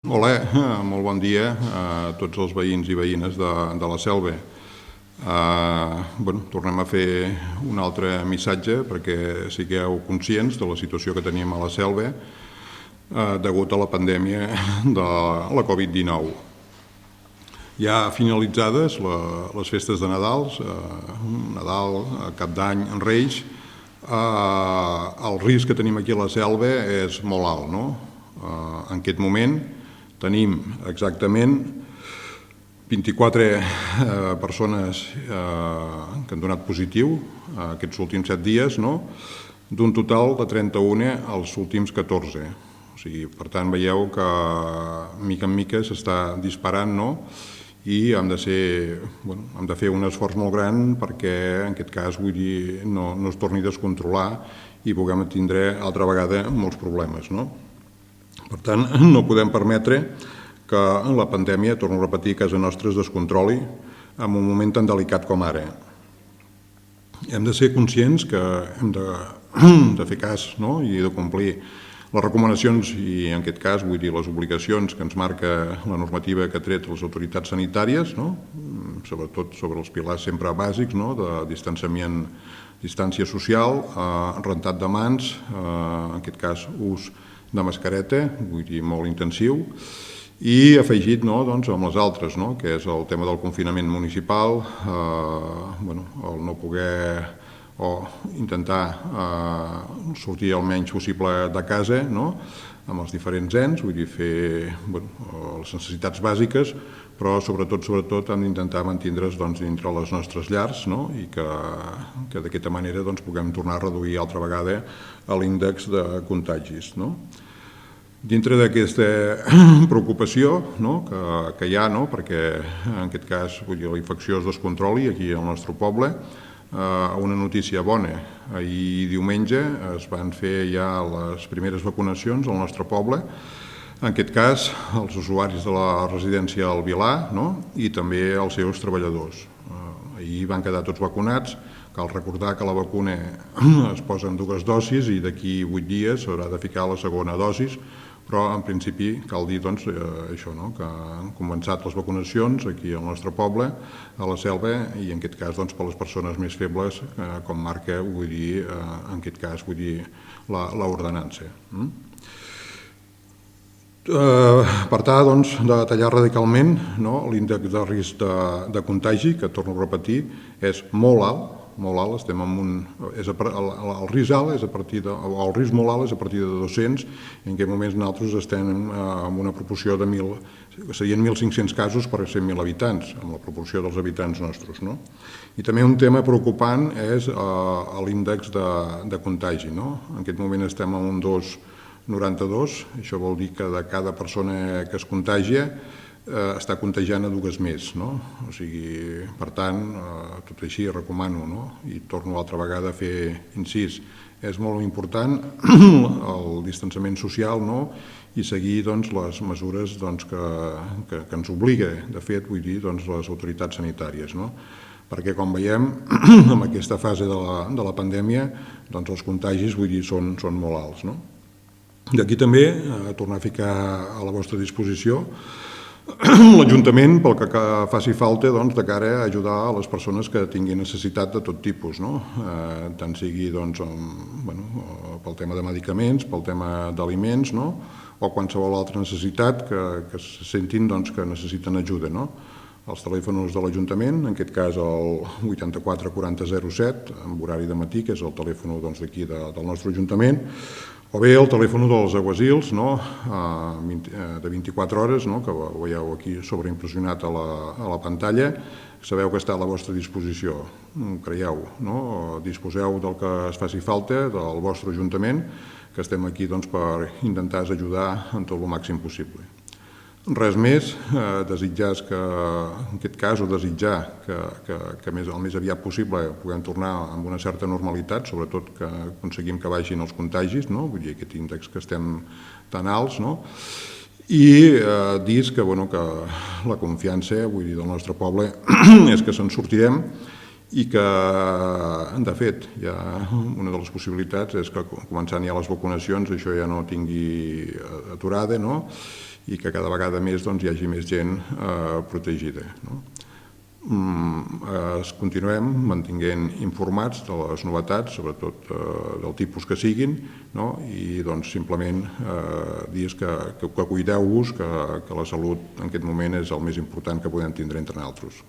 Hola, molt bon dia a tots els veïns i veïnes de la Selva. Tornem a fer un altre missatge perquè sigueu conscients de la situació que tenim a la Selva degut a la pandèmia de la Covid-19. Ja finalitzades les festes de Nadal, Cap d'Any, Reis, el risc que tenim aquí a la Selva és molt alt, no? En aquest moment tenim exactament 24 persones que han donat positiu aquests últims 7 dies, d'un total de 31 els últims 14. O sigui, per tant, veieu que mica en mica s'està disparant, i hem de fer un esforç molt gran perquè, en aquest cas, no es torni a descontrolar i puguem tindre altra vegada molts problemes, Per tant, no podem permetre que la pandèmia, torno a repetir, a casa nostra es descontroli en un moment tan delicat com ara. Hem de ser conscients que hem de fer cas i de complir les recomanacions i, en aquest cas, les obligacions que ens marca la normativa que ha tret les autoritats sanitàries, sobretot sobre els pilars sempre bàsics de distanciament, distància social, rentat de mans, en aquest cas, ús de mascareta, molt intensiu, i afegit amb les altres, que és el tema del confinament municipal, el no poder o intentar sortir el menys possible de casa amb els diferents ens, fer les necessitats bàsiques, però sobretot hem d'intentar mantindre's dintre les nostres llars i que d'aquesta manera puguem tornar a reduir altra vegada l'índex de contagis. Dintre d'aquesta preocupació que hi ha, perquè en aquest cas la infecció es descontroli aquí al nostre poble, una notícia bona. Ahir diumenge es van fer ja les primeres vacunacions al nostre poble, en aquest cas els usuaris de la residència del Vilar i també els seus treballadors. Ahir van quedar tots vacunats. Cal recordar que la vacuna es posa en 2 dosis i d'aquí 8 dies s'haurà de ficar la segona dosis, però en principi cal dir això, que han començat les vacunacions aquí al nostre poble, a la Selva, i en aquest cas per les persones més febles, com marca, en aquest cas, l'ordenança. Per tal de tallar radicalment l'índex de risc de contagi, que torno a repetir, és molt alt, estem el risc alt és a partir de, o el risc molt alt és a partir de 200, i en aquest moment nosaltres estem en una proporció de 1.000, serien 1.500 casos per 100.000 habitants, amb la proporció dels habitants nostres. I també un tema preocupant és l'índex de contagi. En aquest moment estem en un 2,92, això vol dir que de cada persona que es contagia està contagiant a 2 més. O sigui, per tant, tot així recomano, i torno altra vegada a fer incís, és molt important el distanciament social i seguir les mesures que ens obliga, de fet, les autoritats sanitàries. Perquè, com veiem, en aquesta fase de la pandèmia, els contagis són molt alts. D'aquí també tornar a ficar a la vostra disposició l'Ajuntament pel que faci falta de cara a ajudar a les persones que tinguin necessitat de tot tipus, tant sigui pel tema de medicaments, pel tema d'aliments o qualsevol altra necessitat que se sentin que necessiten ajuda. Els telèfons de l'Ajuntament, en aquest cas el 84 40 07, amb horari de matí, que és el telèfon d'aquí del nostre Ajuntament, o bé el telèfon dels aguasils de 24 hores, que ho veieu aquí sobreimpressionat a la pantalla, sabeu que està a la vostra disposició, creieu, disposeu del que es faci falta del vostre Ajuntament, que estem aquí per intentar ajudar en tot el màxim possible. Res més, desitjar que, en aquest cas, o desitjar que el més aviat possible puguem tornar amb una certa normalitat, sobretot que aconseguim que baixin els contagis, vull dir, aquest índex que estem tan alts, i dir que la confiança del nostre poble és que se'n sortirem i que, de fet, una de les possibilitats és que començant ja les vacunacions això ja no tingui aturada, no? I que cada vegada més hi hagi més gent protegida. Continuem mantenint informats de les novetats, sobretot del tipus que siguin, i simplement dir que cuideu-vos, que la salut en aquest moment és el més important que podem tindre entre nosaltres.